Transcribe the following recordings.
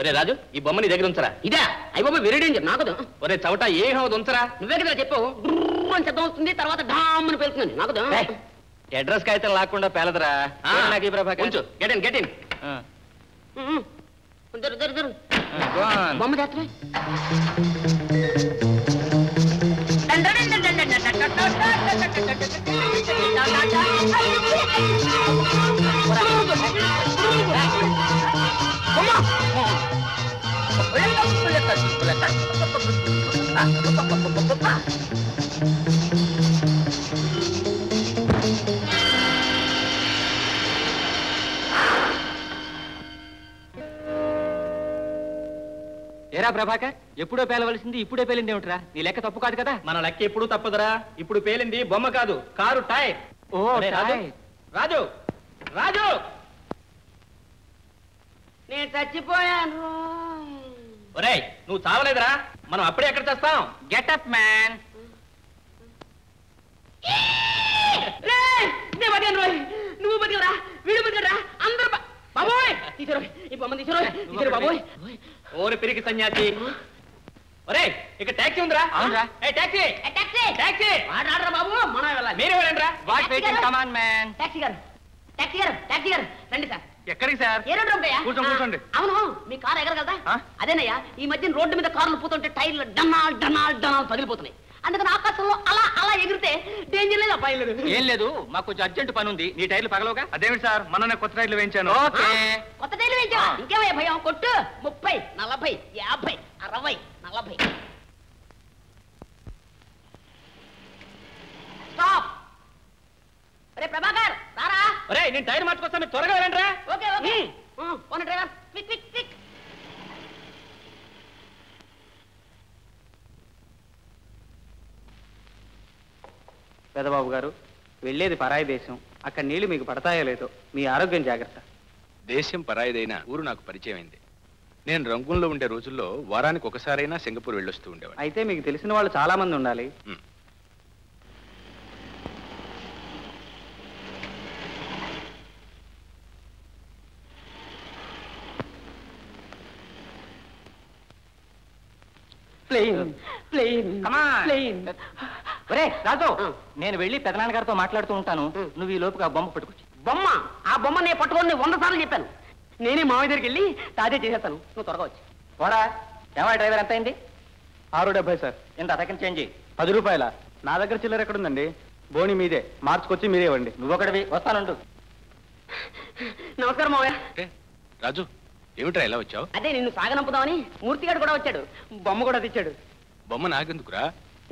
ఒరే రాజు, ఈ బొమ్మ నీ దగ్గర ఉంచరా. ఇదా అయ్యి బాబు వెరీ డేంజర్ నాకదు. ఒరే చవట ఏ హౌదు ఉంచరా. నువ్వే కదా చెప్పావు అని శబ్దం వస్తుంది, తర్వాత డామ్మని పెళ్తుంది నాకదు. అడ్రస్ కాగితం లాక్కుండా పేలదరా. నాకు ఈ ప్రభాకర్ ఉంచు. Get in get in. బొమ్మ చేస్తా ఏరా ప్రభాకర్, ఎప్పుడో పేలవలసింది ఇప్పుడే పేలింది ఏమిట్రా? నీ లెక్క తప్పు కాదు కదా. మన లెక్క ఎప్పుడు తప్పదురా. ఇప్పుడు పేలింది బొమ్మ కాదు, కారు టైర్. ఓ రాజు, రాజు నేను చచ్చిపోయాను. ఒరేయ్ నువ్వు చావలేదురా, మనం అప్పుడే ఎక్కడ చేస్తాం. Getup man. నువ్వు బతికరా, వీడు బతికరా, అందరూ బాబోయ్ తీసారు ఈ బొమ్మ తీసారు బాబోయ్. ఓరి పిరికి సన్యాసి. ఒరేయ్ ఇక్కడ టాక్సీ ఉందిరా. అవునరా. ఏ టాక్సీ టాక్సీ టాక్సీ ఆడరా బాబు, మనం వెళ్ళాలి. మీరే వెళ్ళండిరా. What waiting, come on man. Taxi గారు, టాక్సీ గారు, టాక్సీ గారు రండి సార్. ఎక్కడికి సార్? ఏ రోడ్డు ఉంటాయా? కూర్చోండి. అవును, మీ కారు ఎగరగలదా? అదేనయ్యా, ఈ మధ్యన రోడ్డు మీద కార్లు పోతుంటే టైర్లు డన్నాల్ డన్నాల్ డన్నాల్ పగిలిపోతున్నాయి. అందుకని ఆకాశంలో అలా అలా ఎగిరితే డేంజర్ లేదు, అబ్బాయి లేదు. ఏం లేదు, మాకు కొంచెం అర్జెంట్ పని ఉంది. నీ టైర్లు పగలవుగా? అదేమిటి సార్, మొన్న కొత్త టైర్లు వేయించాను. ఓకే, కొత్త టైర్లు వేయించా. ఇంకేమయ్యా భయం, కొట్టు. 30, 40, 50, 60, 40. స్టాప్. అరే ప్రభాకర్ రారా. ఒరే నేను టైర్ మార్చుకొస్తాను, త్వరగా వెళ్ళండిరా. Okay okay. పోనీ డ్రైవర్, క్విక్ క్విక్ క్విక్. పెదబాబు గారు, వెళ్ళేది పరాయి దేశం. అక్కడ నీళ్లు మీకు పడతాయో లేదో, మీ ఆరోగ్యం జాగ్రత్త. దేశం పరాయిదైనా ఊరు నాకు పరిచయం అయింది. నేను రంగంలో ఉండే రోజుల్లో వారానికి ఒకసారైనా సింగపూర్ వెళ్ళొస్తూ ఉండేవాడు. అయితే మీకు తెలిసిన వాళ్ళు చాలా మంది ఉండాలి. రాజు, నేను వెళ్ళి పెదనాన్నగారితో మాట్లాడుతూ ఉంటాను. నువ్వు ఈ లోపుగా బొమ్మ పట్టుకొచ్చి. బొమ్మ? ఆ బొమ్మ నేను పట్టుకొని 100 సార్లు చెప్పాను. నేనే మామయ్య దగ్గరికి వెళ్ళి తాజా చేసేస్తాను, నువ్వు త్వరగా వచ్చి. పోరా. ఏమా డ్రైవర్, ఎంత అయింది? 6.70 సార్. ఎంత అతకని చేంజ్? 10 రూపాయల. నా దగ్గర చిల్లర ఎక్కడుందండి? బోని మీదే, మార్చుకొచ్చి మీరే ఇవ్వండి. నువ్వు ఒకటివి, వస్తానుండు. నమస్కారం మామయ్య. రాజు, ఏమిట్రా ఎలా వచ్చావు? అదే నిన్ను సాగనంపుదామని మూర్తిగాడు కూడా వచ్చాడు, బొమ్మ కూడా తెచ్చాడు. బొమ్మ నాకెందుకురా?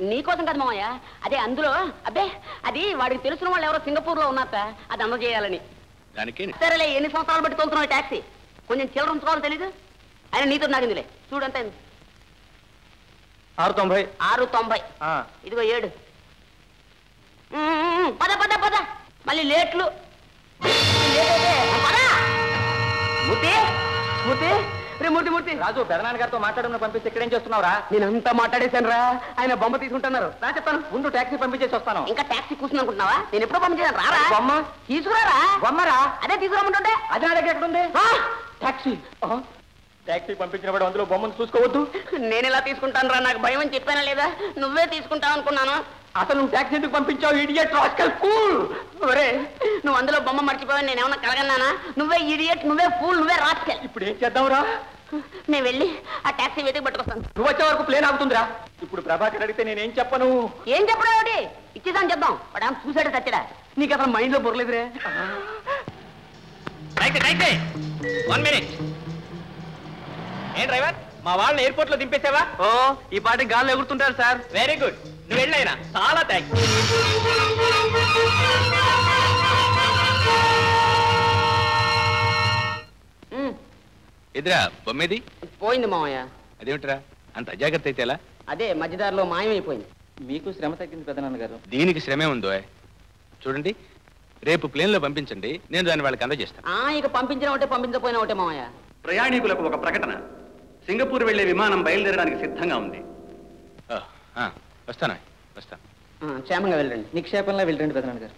నీకోసం కదా మామయ్య. అదే అందులో, అబ్బే అది వాడికి తెలిసిన వాళ్ళు ఎవరో సింగపూర్ లో ఉన్నారట, అది అందజేయాలని. దానికే సరేలే, ఎన్ని సంవత్సరాలు బట్టి తోలుతున్నావు టాక్సీ, కొంచెం చిల్లర ఉంచుకోవాలో తెలీదు. ఆయన నీతో నాకిందిలే, చూడంతా 6.90. 6.90. ఇదిగో 7. పద పద పద, మళ్ళీ లేట్లు. మూర్తి మూర్తి, రే మూర్తి మూర్తి. రాజు, పెదనాన్నగారితో మాట్లాడమని పంపిస్తే ఇక్కడేం చేస్తున్నావురా? నేనంతా మాట్లాడేశాను రా, ఆయన బొమ్మ తీసుకుంటున్నారు. రా చెప్తాను. ముందు టాక్సీ పంపించేసి వస్తాను. ఇంకా టాక్సీ కూర్చుని అనుకుంటున్నావా? నేను ఎప్పుడో పంపించాను. రారా బొమ్మ తీసుకురారా. బొమ్మరా? అదే తీసుకురామంటుంటే. అది నా దగ్గర ఎక్కడుంది? టాక్సీ టాక్సీ పంపించినప్పుడు అందులో బొమ్మను చూసుకోవద్దు. నేను ఎలా తీసుకుంటాను రా, నాకు భయం అని చెప్పానా లేదా? నువ్వే తీసుకుంటావు అనుకున్నాను. అసలు నువ్వు టాక్సీ ఎందుకు పంపించావు? Idiot rascal pool. ఒరే, నువ్వు అందులో బొమ్మ మర్చిపోయావు, నేనేమన్నా కలగన్నానా? నువ్వే ఇడియట్, నువ్వే ఫూల్, నువ్వే రాస్కల్. ఇప్పుడు ఏం చేద్దాంరా? నేను వెళ్ళి ఆ టాక్సీ వెతికి పట్టుకొస్తాను. నువ్వు వచ్చే వరకు ప్లేన్ ఆగుతుందిరా. ఇప్పుడు ప్రభాకర్ అడిగితే నేనేం చెప్పను? ఏం చెప్పడం ఏమిటి? ఇచ్చేసాను చెప్దాం. వాడు ఏమన్నా చూసాడు తచ్చడా? నీకు అసలు మైండ్ లో బుర్రలేదురే. 1 minute. ఏం డ్రైవర్, మా వాళ్ళని ఎయిర్పోర్ట్ లో దింపేసావా? ఓ, ఈ పాటి గాల్లో ఎగురుతుంటారు సార్. వెరీ గుడ్, నువ్వు వెళ్ళైనా చాలా థ్యాంక్స్. ఎదురా బొమ్మేది? పోయింది మామయ్య. అదేమిట్రా అంత అజాగ్రత్త అయితే ఎలా? అదే మధ్యదారిలో మాయమైపోయింది. మీకు శ్రమ తగ్గింది పెదనాన్నగారు. దీనికి శ్రమే ఉందో. చూడండి, రేపు ప్లేన్ లో పంపించండి, నేను దాన్ని వాళ్ళకి అందజేస్తాను. ఇక పంపించిన ఒకటే, పంపించకపోయినా ఒకటే మామయ్య. ప్రయాణికులకు ఒక ప్రకటన. సింగపూర్ వెళ్లే విమానం బయలుదేరడానికి సిద్ధంగా ఉంది. వస్తాను వస్తాను. క్షేమంగా వెళ్ళండి. నిక్షేపంలో వెళ్ళండి పెదనాన్నగారు.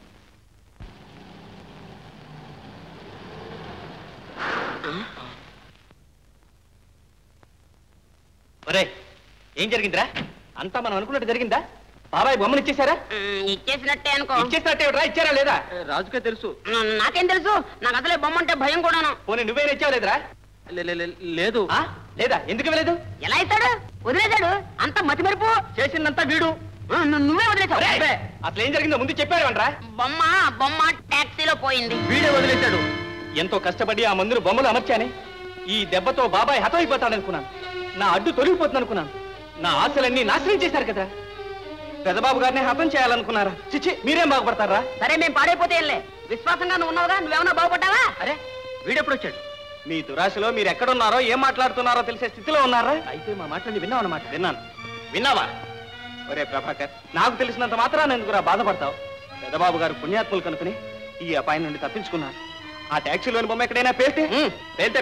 అరే ఏం జరిగిందిరా? అంతా మనం అనుకున్నట్టు జరిగిందా? బాబాయ్ బొమ్మను ఇచ్చేసారా? ఇచ్చేసినట్టే అనుకో. ఇచ్చేసినట్టే రా, ఇచ్చారా లేదా? రాజుకే తెలుసు. నాకేం తెలుసు? నాకు అసలే బొమ్మ అంటే భయం కూడాను. పోనీ నువ్వేనా ఇచ్చావు లేదురా? లేదు. లేదా? ఎందుకు ఇవ్వలేదు? ఎలా ఇస్తాడు? వదిలేశాడు. అంత మతి మరుపు చేసిందంతా వీడు. నువ్వే వదిలేసావు. అసలు ఏం జరిగిందో ముందు చెప్పాడు అంటరా? బొమ్మ టాక్సీలో పోయింది. వీడే వదిలేశాడు. ఎంతో కష్టపడి ఆ మందులు బొమ్మలు అమర్చానే. ఈ దెబ్బతో బాబాయ్ హతమైపోతాడనుకున్నాను. నా అడ్డు తొలగిపోతుంది అనుకున్నాను. నా ఆశలన్నీ నాశనం చేశారు కదా. పెదబాబు గారిని హతం చేయాలనుకున్నారా? చిచ్చి, మీరేం బాగుపడతారా? సరే మేము పాడైపోతే వెళ్ళే. విశ్వాసంగా నువ్వు ఉన్నావుగా, నువ్వేమన్నా బాగుపడ్డావా? అరే వీడెప్పుడు వచ్చాడు? మీ దురాశలో మీరు ఎక్కడున్నారో ఏం మాట్లాడుతున్నారో తెలిసే స్థితిలో ఉన్నారా? అయితే మా మాటలన్నీ విన్నావు అన్నమాట. విన్నావా? ఒరే ప్రభాకర్, నాకు తెలిసినంత మాత్రాన్ని ఎందుకురా బాధపడతావు? పెదబాబు గారు పుణ్యాత్ములు కనుకుని ఈ అపాయం నుండి తప్పించుకున్నారు. ఆ ట్యాక్సీలోని బొమ్మ ఎక్కడైనా పేలితే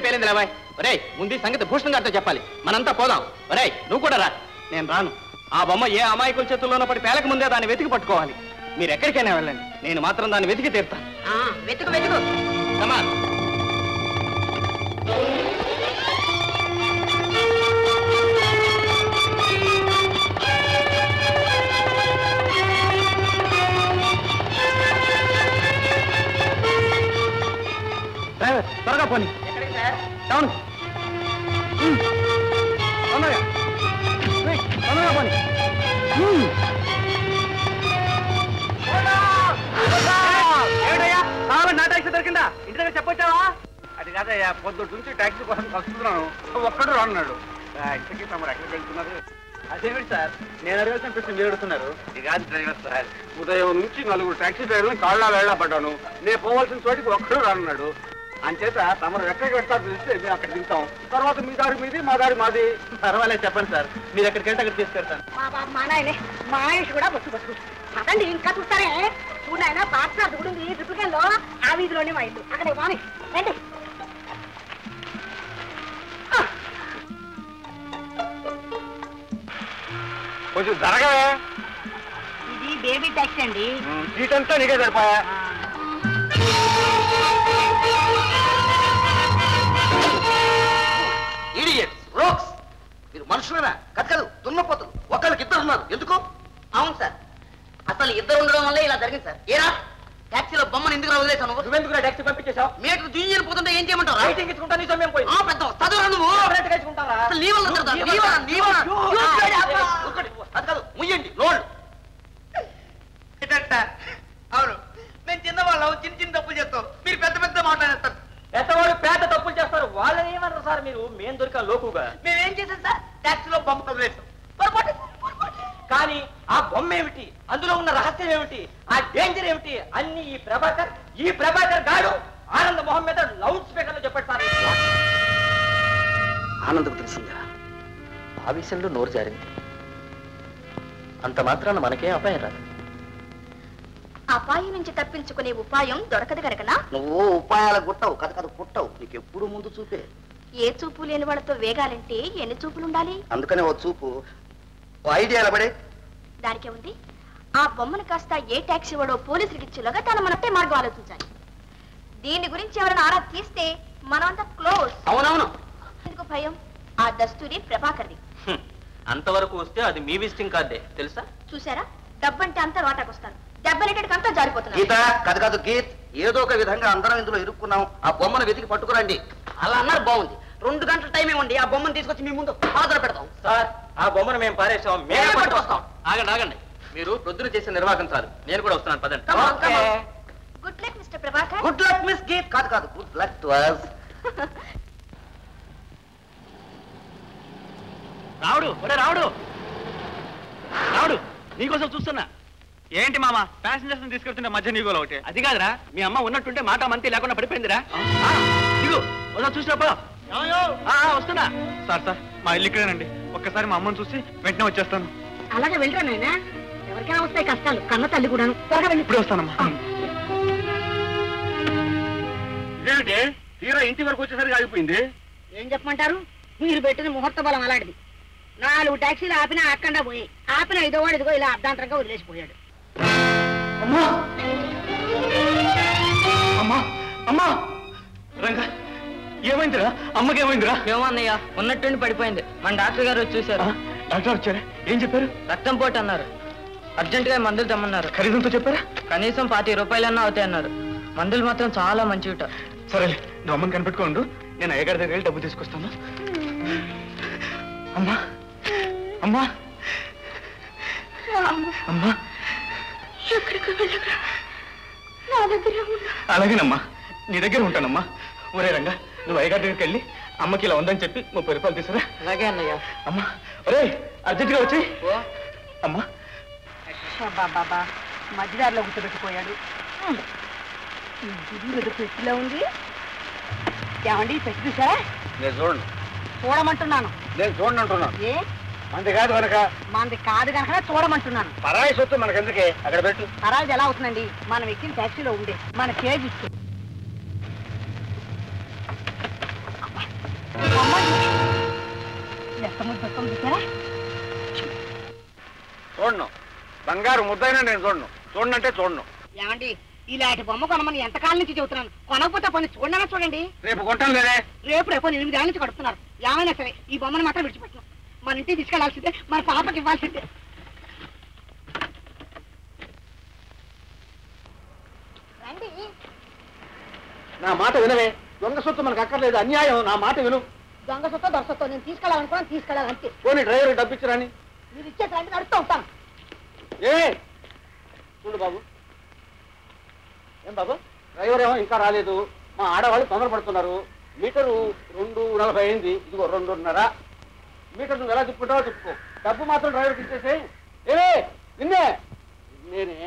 పేలింది లేవాయ్. ఒరే ముందు సంగతి భూషణ్ గారితో చెప్పాలి. మనంతా పోదాం. ఒరే నువ్వు కూడా రా. నేను రాను. ఆ బొమ్మ ఏ అమాయకుల చేతుల్లోనో పడి పేలక ముందే దాన్ని వెతికి పట్టుకోవాలి. మీరు ఎక్కడికైనా వెళ్ళండి, నేను మాత్రం దాన్ని వెతికి తీరుతాను. వెతుకు వెతుకు. సమాన్ డ్రైవర్ త్వరగా పోనీ. టౌన్ తొందరగా పోనీ. ఏమిటయ్యా కావాలి? నా ట్యాక్సీ దొరికిందా? ఇంటి దగ్గర చెప్పొచ్చావా? అది కాదయ్యా, పొద్దుటి నుంచి ట్యాక్సీ కోసం కలుస్తున్నాను, ఒక్కడు రాన్నాడు. ఇంతకీ తమరు ఎక్కడికి వెళ్తున్నారు? అదేమిటి సార్, నేను అడగాల్సిన ప్రశ్న మీరు అడుగుతున్నారు. ఇది కాదు డ్రైవర్ సార్, ఉదయం నుంచి 4 టాక్సీ డ్రైవర్లను కాళ్ళ వేళ్ళ పడ్డాను. నేను పోవాల్సిన చోటికి ఒక్కడు రాన్నాడు. అంచేత తమరు ఎక్కడికి వెళ్తారు తెలిస్తే మేము అక్కడ దిగుతాం. తర్వాత మీ దారి మీది, మా దారి మాది. పర్వాలేదు చెప్పండి సార్, మీరు ఎక్కడికి వెళ్తే అక్కడ తీసుకెళ్తాను. మా నాయనే మా ఆయుష్ కూడా బస్సు అదండి. ఇంకా చూస్తారే చూడు ఆయన పార్ట్నర్ కూడా ఉంది ట్రిపుల్ లో. ఆ వీధిలోనే మా ఇల్లు. అక్కడ బాగా రండి. కొంచెం జరగవే. ఇది బేబీ ట్యాక్సీ అండి. సీట్ అంతా నీకే సరిపోయా. మీరు మనుషులేనా? కథకదు దున్నపోతులు. ఒకళ్ళకి 2 ఉన్నారు. ఎందుకు? అవును సార్, అసలు 2 ఉండడం వల్ల ఇలా జరిగింది సార్. ఏరా ట్యాక్సీలో బొమ్మను ఎందుకు వదిలేసాను? నువ్వెందుకు ట్యాక్సీ పంపించేశావు? మీటర్ దుయ్యని పోతుంటే ఏం చేయమంటావు? రైటింగ్ ఇచ్చుకుంటా నీ సమయం పోయి. పెద్ద చదువురా నువ్వు. అసలు నీ వల్ల అది కాదు, ముయ్యండి లోళ్ళు. అవును, మేము చిన్నవాళ్ళం, చిన్న తప్పులు చేస్తాం. మీరు పెద్ద పెద్ద మాట్లాడేస్తారు. పెద్దవాళ్ళు పేద తప్పులు చేస్తారు. వాళ్ళని ఏమన్నారు సార్ మీరు? మేం దొరికా లోకుగా. మేమేం చేసాం సార్? ట్యాక్సీలో బొమ్మ వదిలేస్తాం. కానీ ఆ బొమ్మ ఏమిటి, అందులో ఉన్న రహస్యం ఏమిటి, ఆ డేంజర్ ఏమిటి అన్ని ఈ ప్రభాకర్ గాడు ఆనంద్ మొహం మీద లౌడ్ స్పీకర్ లో చెప్పాడు సార్. ఆనందకు తెలిసిందా? ఆవేశంలో నోరు జారింది. అంత మాత్రాన మనకే అపాయం రాదు. అపాయం నుంచి తప్పించుకునే ఉపాయం దొరకదు కనుకనా? నువ్వు ఉపాయాల గుట్టవు, కథ కథ పుట్టవు. నీకు ఎప్పుడు ముందు చూపే. ఏ చూపు లేని వాళ్ళతో వేగాలంటే ఎన్ని చూపులుండాలి? అందుకనే ఓ చూపు, ఓ ఐడియా పడే. దానికే ఉంది. ఆ బొమ్మను కాస్త ఏ ట్యాక్సీ వాడో పోలీసులకి ఇచ్చేలాగా తన మనపై మార్గం ఆలోచించాలి. దీని గురించి ఎవరైనా ఆరా తీస్తే మనమంతా క్లోజ్. అవునవును. ఎందుకు భయం? ఆ దస్తూరి ప్రభాకర్ది. అంతవరకు వస్తే అది మీ విజిటింగ్ కార్డే తెలుసా? చూసారా, డబ్బంటే అంతా వాటాకొస్తారు. దెబ్బలేటడికి అంతా జారిపోతున్నారు. గీత, కథ కాదు గీత్, ఏదో ఒక విధంగా అందరం ఇందులో ఇరుక్కున్నాం. ఆ బొమ్మను వెతికి పట్టుకురండి. అలా అన్నారు బాగుంది. 2 గంటల టైం ఇవ్వండి, ఆ బొమ్మను తీసుకొచ్చి మీ ముందు హాజరు పెడతాం. సార్ ఆ బొమ్మను మేము పారేసాం. మేమే పట్టుకొస్తాం. ఆగండి, మీరు ప్రొద్దున చేసిన నిర్వాహకం చాలు. నేను కూడా వస్తున్నాను, పదండి. Good luck mister Prabhakar. Good luck miss Geet. కాదు కాదు, గుడ్ లక్ టు us. రావుడు నీకోసం చూస్తున్నా. ఏంటి మామ, ప్యాసింజర్స్ తీసుకెళ్తుంటే మధ్య నీకోలో ఒకటి? అది కాదురా, మీ అమ్మ ఉన్నట్టుంటే మాట మంతి లేకుండా పడిపోయిందిరా. దిగు, ఒకసారి చూసినప్పా. వస్తున్నా. సార్ మా ఇల్లు ఇక్కడేనండి. ఒక్కసారి మా అమ్మని చూసి వెంటనే వచ్చేస్తాను. అలాగే వెళ్ళరా నాయనా, ఎవరికైనా వస్తాయి కష్టాలు. కన్న తల్లి కూడాను. త్వరగా వెళ్ళి. ఇప్పుడు వస్తానమ్మా. ఇదేమిటి తీరా ఇంటి వరకు వచ్చేసరికి ఆగిపోయింది? ఏం చెప్పమంటారు? మీరు పెట్టిన ముహూర్త బలం అలాంటిది. 4 టాక్సీలు ఆపినా ఆకుండా పోయి, ఆపిన 5వ వాడు ఇదిగో ఇలా అర్ధాంతరంగా వదిలేసిపోయాడు. అమ్మా అమ్మా అమ్మా, రంగా ఏమైందిరా అమ్మకి ఏమైందిరా? ఏమో అన్నయ్య, ఉన్నట్టుండి పడిపోయింది. మన డాక్టర్ గారు వచ్చి చూశారు. డాక్టర్ వచ్చారా? ఏం చెప్పారు? రక్తం పోటు అన్నారు. అర్జెంట్ గా మందులు తెమ్మన్నారు. ఖరీదంతో చెప్పారా? కనీసం 25 రూపాయలన్నా అవుతాయి అన్నారు. మందులు మాత్రం చాలా మంచివిట. సరేలే, నువ్వు అమ్మని కనిపెట్టుకోండు. నేను అయ్యగారి దగ్గర వెళ్ళి డబ్బు తీసుకొస్తాను. అమ్మా అమ్మా అమ్మా, అలాగేనమ్మా, నీ దగ్గర ఉంటానమ్మా. ఒరే రంగా, నువ్వు అయ్యగారి దగ్గరికి వెళ్ళి అమ్మకి ఇలా ఉందని చెప్పి 30 రూపాయలు తీసుకురా. అలాగే అన్నయ్య. అమ్మా, ఒరే అర్జెంట్గా వచ్చి. అమ్మా బాబా మధ్యదారిలో గుర్తుపెట్టిపోయాడు. పెట్టిలో ఉంది. ఏమండి పెట్టి చూసారా? నేను చూడండి. చూడమంటున్నాను. నేను చూడండి అంటున్నాను. ఏ మంది కాదు కనుక. మనది కాదు కనుక చూడమంటున్నాను. పరాయి సొత్తు మనకెందుకే, అక్కడ పెట్టు. పరాయిది ఎలా అవుతుందండి? మనం ఎక్కిన ట్యాక్సీలో ఉండే మన కేజీ చూడను. బంగారు ముద్దైనా నేను చూడను. చూడనంటే చూడను. ఏమండి ఇలాంటి బొమ్మ కొనమని ఎంతకాలం నుంచి చెబుతున్నాను. కొనకపోతే పని చూడనా చూడండి. రేపు కొంటాను లేదే. రేపు 8 ఏళ్ళ నుంచి కడుతున్నారు. ఏమైనా సరే ఈ బొమ్మను మాత్రం విడిచిపెట్టను. మన ఇంటికి తీసుకెళ్లాల్సిందే, మన పాపకి ఇవ్వాల్సిందే. నా మాట వినవే. దొంగ సొత్తు మనకు అక్కర్లేదు, అన్యాయం. నా మాట విను. దొంగ సొత్తో దొరసొత్తో నేను తీసుకెళ్ళాలనుకున్నాను, తీసుకెళ్ళాలంతే. పోనీ డ్రైవర్కి డబ్బు ఇచ్చిరాని. మీరు ఇచ్చేసరికి నడుస్తూ ఉంటాను. ఏ చూడు బాబు. ఏం బాబు, డ్రైవర్ ఏమో ఇంకా రాలేదు. మా ఆడవాళ్ళు తొందరపడుతున్నారు. మీటరు 2:40 అయింది. ఇదిగో 2:30. మీటర్ నువ్వు ఎలా తిప్పుకుంటావో తిప్పుకో. డబ్బు మాత్రం డ్రైవర్కి ఇచ్చేసే. ఏమే నిన్నే నేనే